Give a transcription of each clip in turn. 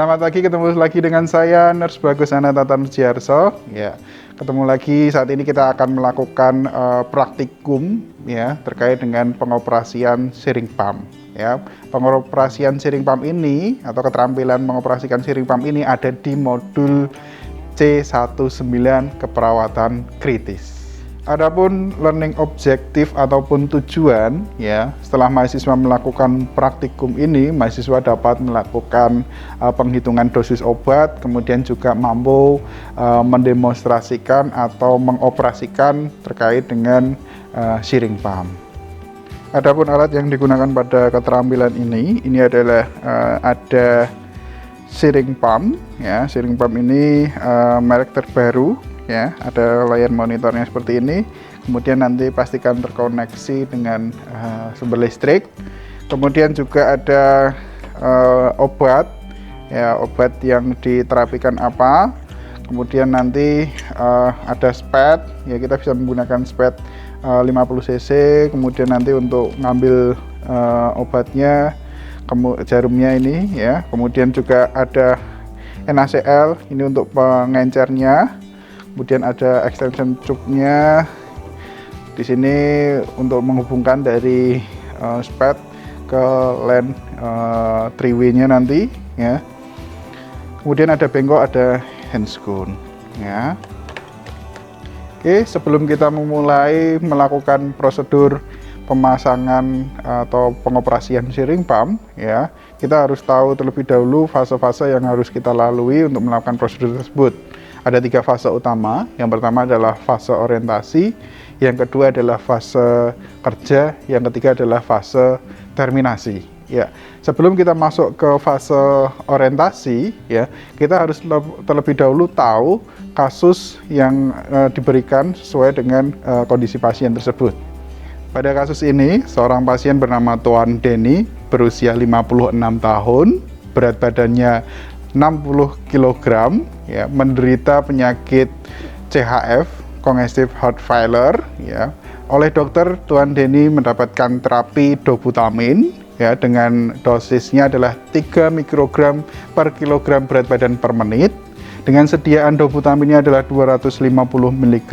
Selamat pagi, ketemu lagi dengan saya Nurse Bagus Ananta Tarmijiarso. Ya, ketemu lagi. Saat ini kita akan melakukan praktikum ya terkait dengan pengoperasian sharing pump. Ya, pengoperasian sharing pump ini atau keterampilan mengoperasikan sharing pump ini ada di modul C19 keperawatan kritis. Adapun learning objektif ataupun tujuan ya, setelah mahasiswa melakukan praktikum ini, mahasiswa dapat melakukan penghitungan dosis obat, kemudian juga mampu mendemonstrasikan atau mengoperasikan terkait dengan sharing pump. Adapun alat yang digunakan pada keterampilan ini adalah ada sharing pump ya. Sharing pump ini merek terbaru ya, ada layar monitornya seperti ini. Kemudian nanti pastikan terkoneksi dengan sumber listrik. Kemudian juga ada obat ya, obat yang diterapikan apa. Kemudian nanti ada spet ya, kita bisa menggunakan spet 50 cc. Kemudian nanti untuk ngambil obatnya, jarumnya ini ya. Kemudian juga ada NaCl ini untuk pengencernya. Kemudian ada extension tube-nya di sini untuk menghubungkan dari spet ke LAN 3W-nya nanti ya. Kemudian ada bengkok, ada handscone ya. Oke, sebelum kita memulai melakukan prosedur pemasangan atau pengoperasian sharing pump ya, kita harus tahu terlebih dahulu fase-fase yang harus kita lalui untuk melakukan prosedur tersebut. Ada 3 fase utama. Yang pertama adalah fase orientasi, yang kedua adalah fase kerja, yang ketiga adalah fase terminasi. Ya, sebelum kita masuk ke fase orientasi, ya, kita harus terlebih dahulu tahu kasus yang diberikan sesuai dengan kondisi pasien tersebut. Pada kasus ini, seorang pasien bernama Tuan Denny, berusia 56 tahun, berat badannya 60 kg, ya, menderita penyakit CHF, congestive heart failure, ya. Oleh dokter, Tuan Denny mendapatkan terapi dobutamin, ya, dengan dosisnya adalah 3 mikrogram per kilogram berat badan per menit. Dengan sediaan dobutaminnya adalah 250 mg.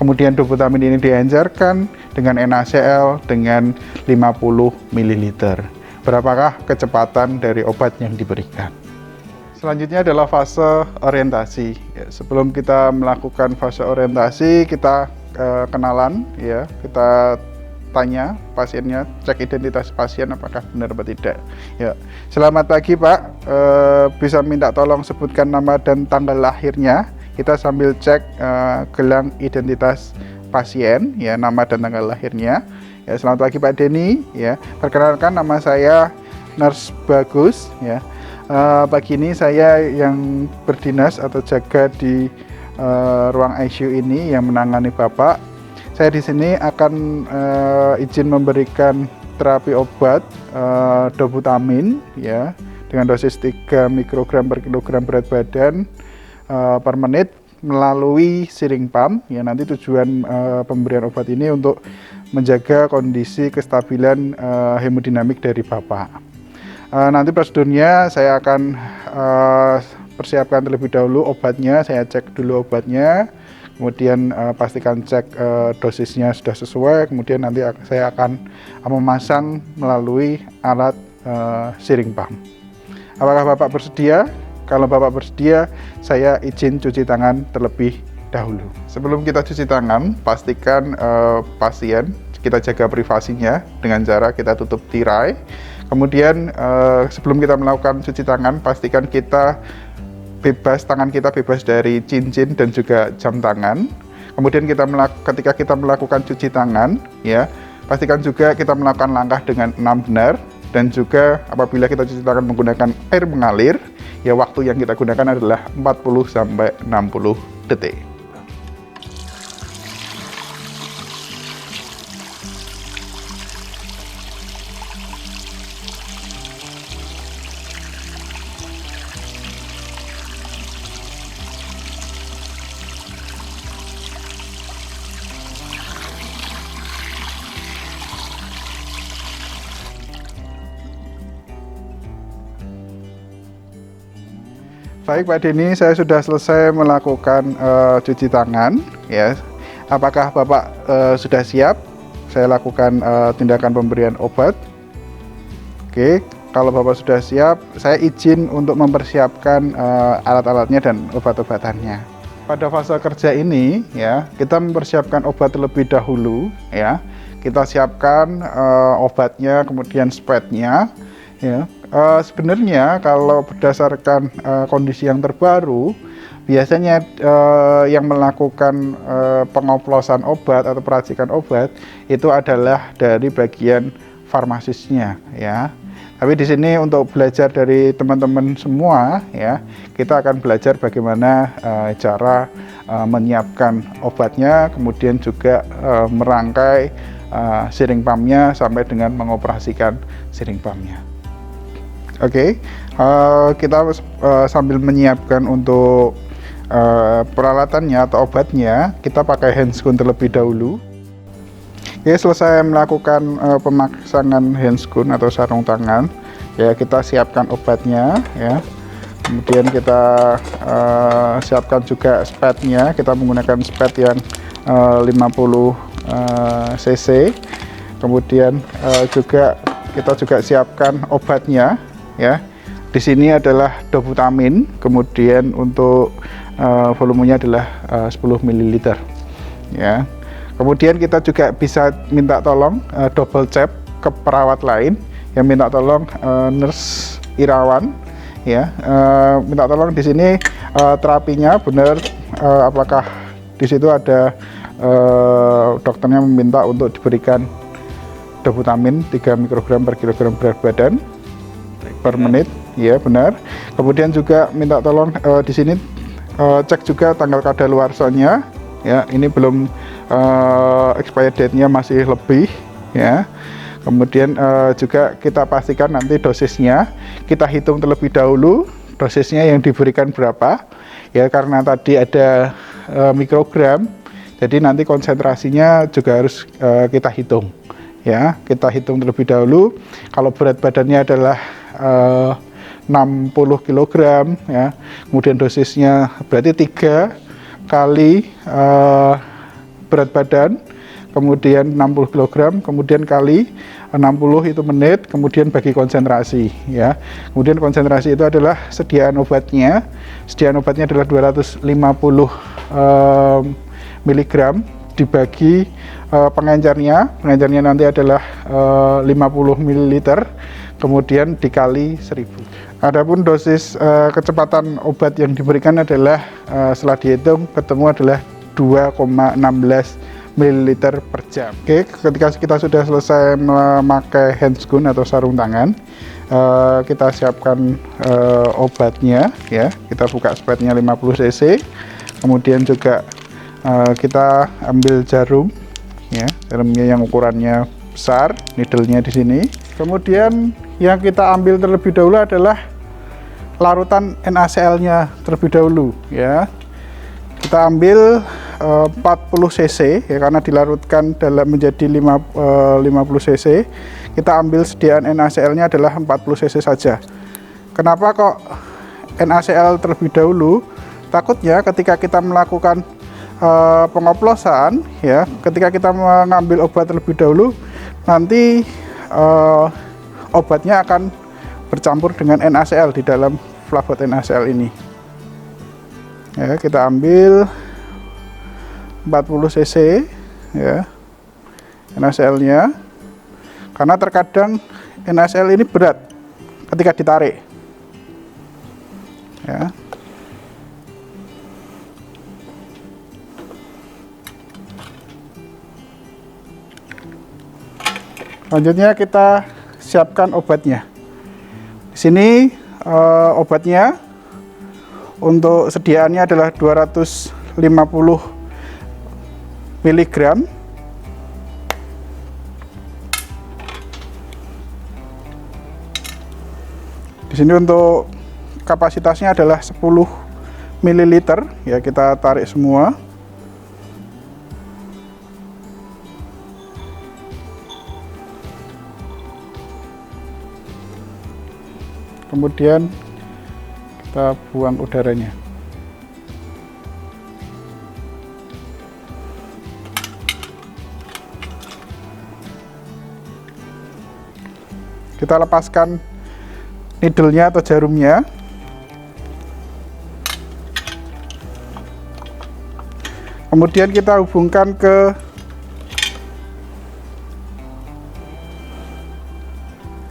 Kemudian dobutamin ini diencerkan dengan NaCl dengan 50 ml. Berapakah kecepatan dari obat yang diberikan? Selanjutnya adalah fase orientasi. Ya, sebelum kita melakukan fase orientasi, kita kenalan, ya, kita tanya pasiennya, cek identitas pasien apakah benar atau tidak. Ya, selamat pagi Pak, bisa minta tolong sebutkan nama dan tanggal lahirnya. Kita sambil cek gelang identitas pasien, ya, nama dan tanggal lahirnya. Ya, selamat pagi Pak Denny. Ya, perkenalkan nama saya Nurse Bagus. Ya. Pagi ini saya yang berdinas atau jaga di ruang ICU ini yang menangani Bapak. Saya di sini akan izin memberikan terapi obat dobutamin ya dengan dosis 3 mikrogram per kilogram berat badan per menit melalui sharing pump. Ya, nanti tujuan pemberian obat ini untuk menjaga kondisi kestabilan hemodinamik dari Bapak. Nanti prosedurnya saya akan persiapkan terlebih dahulu obatnya, saya cek dulu obatnya, kemudian pastikan cek dosisnya sudah sesuai, kemudian nanti saya akan memasang melalui alat sharing pump. Apakah Bapak bersedia? Kalau Bapak bersedia, saya izin cuci tangan terlebih dahulu. Sebelum kita cuci tangan, pastikan pasien kita jaga privasinya dengan cara kita tutup tirai. Kemudian sebelum kita melakukan cuci tangan, pastikan kita tangan kita bebas dari cincin dan juga jam tangan. Kemudian ketika kita melakukan cuci tangan, ya, pastikan juga kita melakukan langkah dengan 6 benar, dan juga apabila kita cuci tangan menggunakan air mengalir, ya, waktu yang kita gunakan adalah 40 sampai 60 detik. Baik Pak Denny, saya sudah selesai melakukan cuci tangan ya. Apakah Bapak sudah siap? Saya lakukan tindakan pemberian obat. Oke, kalau Bapak sudah siap, saya izin untuk mempersiapkan alat-alatnya dan obat-obatannya. Pada fase kerja ini ya, kita mempersiapkan obat terlebih dahulu ya. Kita siapkan obatnya, kemudian spetnya ya. Sebenarnya kalau berdasarkan kondisi yang terbaru, biasanya yang melakukan pengoplosan obat atau peracikan obat itu adalah dari bagian farmasisnya ya. Tapi di sini untuk belajar dari teman-teman semua ya, kita akan belajar bagaimana cara menyiapkan obatnya, kemudian juga merangkai syring pumpnya sampai dengan mengoperasikan syring pumpnya. Oke, kita sambil menyiapkan untuk peralatannya atau obatnya, kita pakai handscoon terlebih dahulu. Oke, selesai melakukan pemasangan handscoon atau sarung tangan, ya kita siapkan obatnya, ya. Kemudian kita siapkan juga spatnya. Kita menggunakan spat yang 50 cc. Kemudian kita juga siapkan obatnya. Ya, di sini adalah dofutamin, kemudian untuk volumenya adalah 10 ml. Ya, kemudian kita juga bisa minta tolong double check ke perawat lain yang minta tolong nurse Irawan. Ya, minta tolong di sini terapinya benar, apakah di situ ada dokternya meminta untuk diberikan dofutamin 3 mikrogram per kilogram berat badan per menit, ya benar. Kemudian juga minta tolong di sini cek juga tanggal kadaluarsanya, ya ini belum expired date-nya masih lebih, ya. Kemudian juga kita pastikan nanti dosisnya, kita hitung terlebih dahulu dosisnya yang diberikan berapa, ya karena tadi ada mikrogram, jadi nanti konsentrasinya juga harus kita hitung. Ya, kita hitung terlebih dahulu. Kalau berat badannya adalah 60 kg ya, kemudian dosisnya berarti 3 kali berat badan, kemudian 60 kg, kemudian kali 60 itu menit, kemudian bagi konsentrasi ya. Kemudian konsentrasi itu adalah sediaan obatnya. Sediaan obatnya adalah 250 mg dibagi pengencernya nanti adalah 50 ml, kemudian dikali 1000. Adapun dosis kecepatan obat yang diberikan adalah setelah dihitung ketemu adalah 2,16 ml per jam. Oke, ketika kita sudah selesai memakai handscoon atau sarung tangan, kita siapkan obatnya ya. Kita buka spatnya 50 cc, kemudian juga kita ambil jarum ya, jarumnya yang ukurannya besar, needle-nya di sini. Kemudian yang kita ambil terlebih dahulu adalah larutan NaCl-nya terlebih dahulu ya. Kita ambil 40 cc ya, karena dilarutkan dalam menjadi 50 cc. Kita ambil sediaan NaCl-nya adalah 40 cc saja. Kenapa kok NaCl terlebih dahulu? Takutnya ketika kita melakukan pengoplosan ya, ketika kita mengambil obat terlebih dahulu, nanti obatnya akan bercampur dengan NaCl di dalam flavot NaCl ini ya. Kita ambil 40 cc ya NaCl nya, karena terkadang NaCl ini berat ketika ditarik ya. Selanjutnya kita siapkan obatnya. Di sini obatnya untuk sediaannya adalah 250 mg. Di sini untuk kapasitasnya adalah 10 ml ya, kita tarik semua. Kemudian kita buang udaranya. Kita lepaskan needle-nya atau jarumnya. Kemudian kita hubungkan ke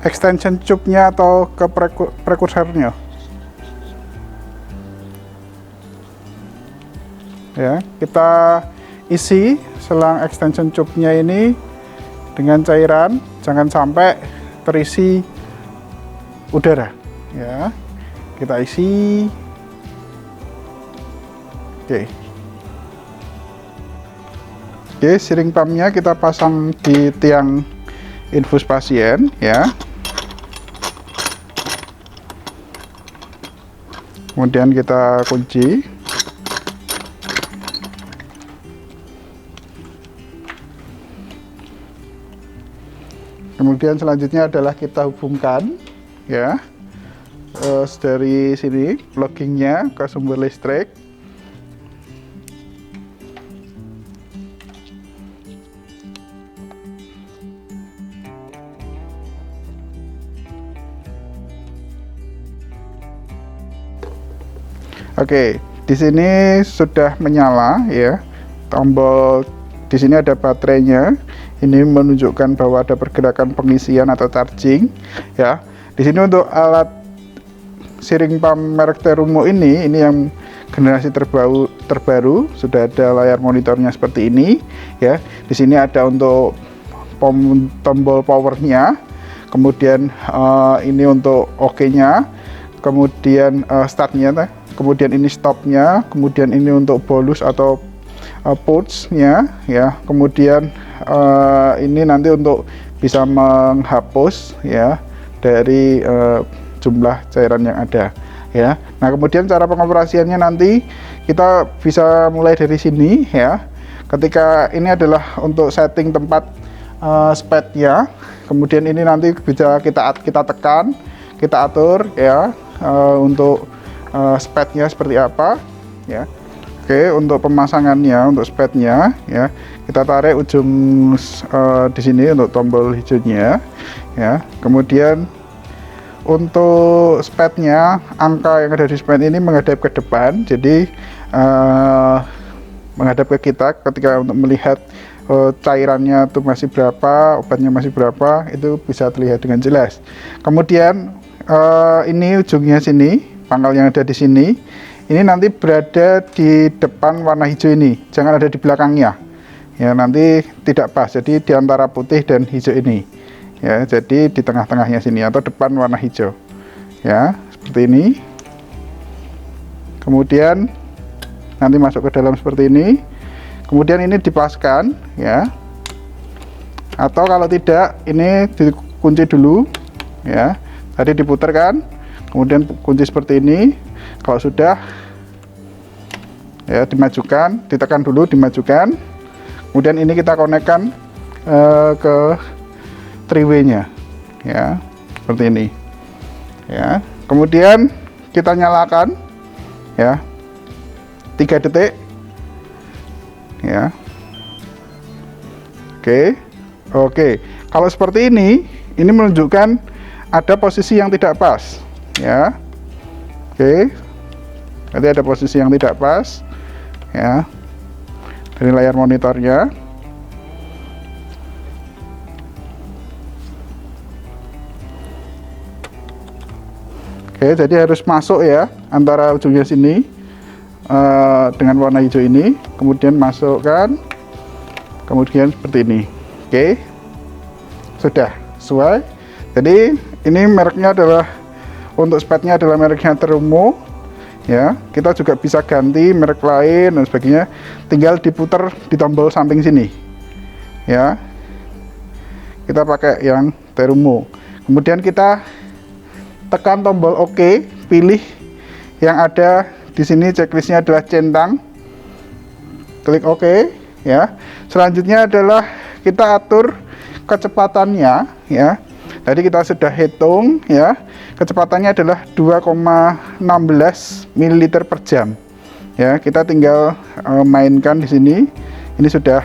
extension tube-nya atau ke prekursornya. Ya, kita isi selang extension tube-nya ini dengan cairan, jangan sampai terisi udara. Ya, kita isi. Oke. Oke, siring pumpnya kita pasang di tiang infus pasien, ya. Kemudian kita kunci. Kemudian selanjutnya adalah kita hubungkan, ya, dari sini pluggingnya ke sumber listrik. Oke, di sini sudah menyala, ya. Tombol di sini ada baterainya. Ini menunjukkan bahwa ada pergerakan pengisian atau charging, ya. Di sini untuk alat siring pump merek Terumo ini yang generasi terbaru sudah ada layar monitornya seperti ini, ya. Di sini ada untuk tombol powernya, kemudian ini untuk OK-nya, kemudian startnya, kemudian ini stopnya, kemudian ini untuk bolus atau push-nya, ya. Kemudian ini nanti untuk bisa menghapus, ya, dari jumlah cairan yang ada, ya. Nah, kemudian cara pengoperasiannya nanti kita bisa mulai dari sini, ya. Ketika ini adalah untuk setting tempat sped-nya, kemudian ini nanti bisa kita tekan, kita atur, ya, untuk sped-nya seperti apa, ya. Oke, untuk pemasangannya, untuk sped-nya, ya, kita tarik ujung di sini untuk tombol hijaunya, ya. Kemudian untuk sped-nya, angka yang ada di sped ini menghadap ke depan, jadi menghadap ke kita ketika untuk melihat cairannya itu masih berapa, obatnya masih berapa, itu bisa terlihat dengan jelas. Kemudian ini ujungnya sini, pangkal yang ada di sini. Ini nanti berada di depan warna hijau ini, jangan ada di belakangnya, ya, nanti tidak pas. Jadi di antara putih dan hijau ini, ya, jadi di tengah-tengahnya sini atau depan warna hijau, ya, seperti ini. Kemudian nanti masuk ke dalam seperti ini, kemudian ini dipaskan, ya, atau kalau tidak ini dikunci dulu, ya. Tadi diputarkan, kemudian kunci seperti ini. Kalau sudah, ya, dimajukan, ditekan dulu, dimajukan. Kemudian ini kita konekkan ke 3W-nya, ya, seperti ini, ya. Kemudian kita nyalakan, ya, 3 detik, ya. Oke. Kalau seperti ini menunjukkan ada posisi yang tidak pas, ya. Oke. Nanti ada posisi yang tidak pas, ya, dari layar monitornya. Oke, jadi harus masuk, ya, antara ujungnya sini dengan warna hijau ini, kemudian masukkan, kemudian seperti ini. Oke, sudah sesuai. Jadi ini mereknya adalah, untuk spednya adalah mereknya Terumo, ya. Kita juga bisa ganti merek lain dan sebagainya, tinggal diputar di tombol samping sini, ya. Kita pakai yang Terumo. Kemudian kita tekan tombol OK, pilih yang ada di sini, checklistnya adalah centang, klik OK, ya. Selanjutnya adalah kita atur kecepatannya, ya. Tadi kita sudah hitung ya, kecepatannya adalah 2,16 ml per jam. Ya, kita tinggal mainkan di sini. Ini sudah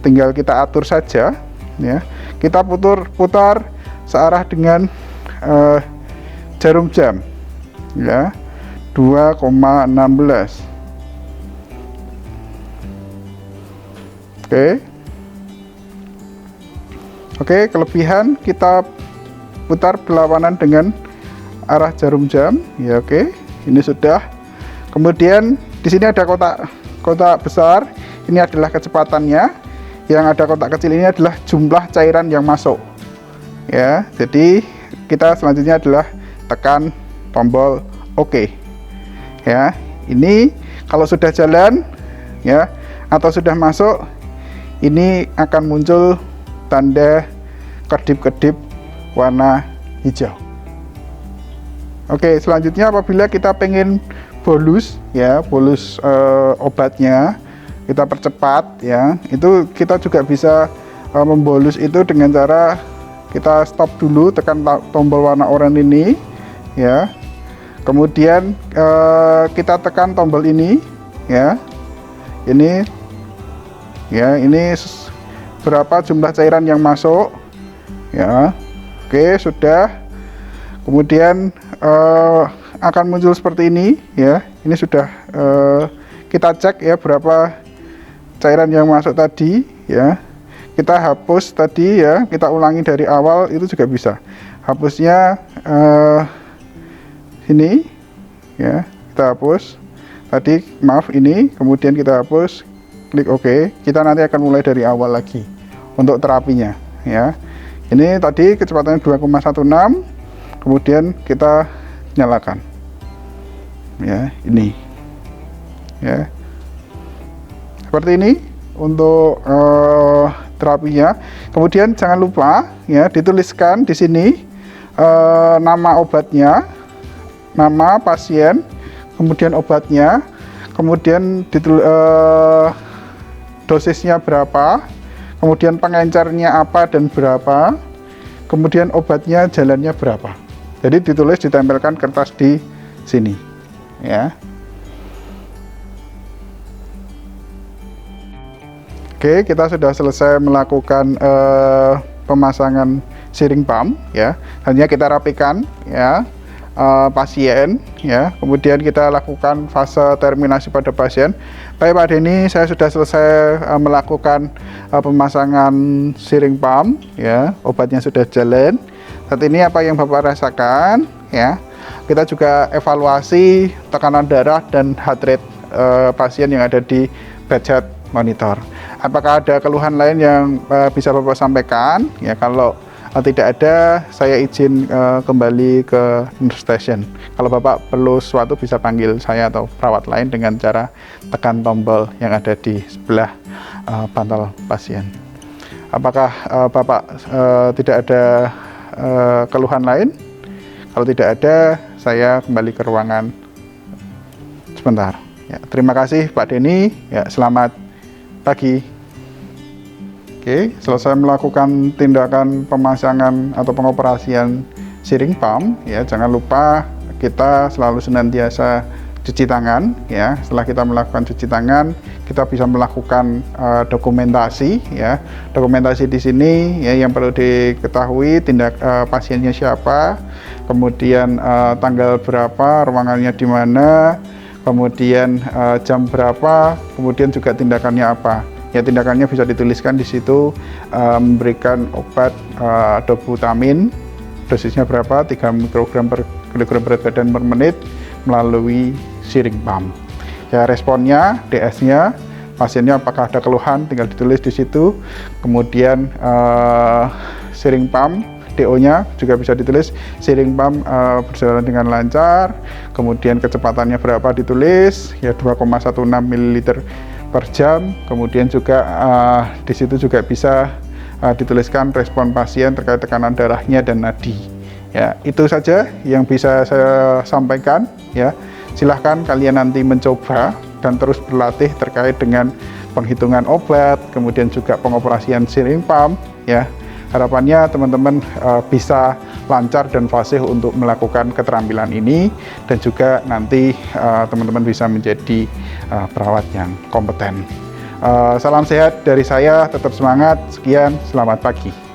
tinggal kita atur saja ya. Kita putar searah dengan jarum jam ya, 2,16. Oke, kelebihan kita putar berlawanan dengan arah jarum jam ya. Oke, ini sudah. Kemudian di sini ada kotak besar, ini adalah kecepatannya. Yang ada kotak kecil ini adalah jumlah cairan yang masuk ya. Jadi kita selanjutnya adalah tekan tombol OK ya. Ini kalau sudah jalan ya atau sudah masuk, ini akan muncul tanda kedip-kedip warna hijau. Oke, selanjutnya apabila kita pengen bolus ya, bolus obatnya kita percepat ya, itu kita juga bisa membolus itu dengan cara kita stop dulu, tekan tombol warna oranye ini ya, kemudian kita tekan tombol ini ya, ini ya, ini berapa jumlah cairan yang masuk ya. Oke, sudah. Kemudian akan muncul seperti ini ya. Ini sudah kita cek ya berapa cairan yang masuk tadi ya. Kita hapus tadi ya, kita ulangi dari awal itu juga bisa. Hapusnya ini ya, kita hapus tadi, maaf ini, kemudian kita hapus, klik OK. Kita nanti akan mulai dari awal lagi untuk terapinya ya. Ini tadi kecepatannya 2,16, kemudian kita nyalakan ya, ini ya, seperti ini untuk terapinya. Kemudian jangan lupa ya, dituliskan di sini nama obatnya, nama pasien, kemudian obatnya, kemudian dosisnya berapa, kemudian pengencernya apa dan berapa, kemudian obatnya jalannya berapa. Jadi ditulis, ditempelkan kertas di sini ya. Oke, kita sudah selesai melakukan pemasangan siring pump ya. Hanya kita rapikan ya pasien ya. Kemudian kita lakukan fase terminasi pada pasien. Baik Pak Denny, saya sudah selesai melakukan pemasangan siring pump ya. Obatnya sudah jalan. Saat ini apa yang Bapak rasakan ya? Kita juga evaluasi tekanan darah dan heart rate pasien yang ada di bedside monitor. Apakah ada keluhan lain yang bisa Bapak sampaikan? Ya, kalau tidak ada, saya izin kembali ke nurse station. Kalau Bapak perlu sesuatu bisa panggil saya atau perawat lain dengan cara tekan tombol yang ada di sebelah bantal pasien. Apakah Bapak tidak ada keluhan lain? Kalau tidak ada, saya kembali ke ruangan sebentar. Ya, terima kasih Pak Denny. Ya, selamat pagi. Oke, selesai melakukan tindakan pemasangan atau pengoperasian siring pump ya, jangan lupa kita selalu senantiasa cuci tangan ya. Setelah kita melakukan cuci tangan, kita bisa melakukan dokumentasi ya. Dokumentasi di sini ya, yang perlu diketahui pasiennya siapa, kemudian tanggal berapa, ruangannya di mana, kemudian jam berapa, kemudian juga tindakannya apa. Ya, tindakannya bisa dituliskan di situ, memberikan obat dobutamin, dosisnya berapa, 3 mikrogram per kilogram berat badan per menit melalui siring pump. Ya, responnya, DS-nya, pasiennya apakah ada keluhan, tinggal ditulis di situ. Kemudian siring pump, DO-nya juga bisa ditulis, siring pump berjalan dengan lancar. Kemudian kecepatannya berapa ditulis, ya 2,16 ml per jam. Kemudian juga di situ juga bisa dituliskan respon pasien terkait tekanan darahnya dan nadi. Ya, itu saja yang bisa saya sampaikan ya. Silahkan kalian nanti mencoba dan terus berlatih terkait dengan penghitungan obat, kemudian juga pengoperasian siring pump ya. Harapannya teman-teman bisa lancar dan fasih untuk melakukan keterampilan ini, dan juga nanti teman-teman bisa menjadi perawat yang kompeten. Salam sehat dari saya, tetap semangat. Sekian, selamat pagi.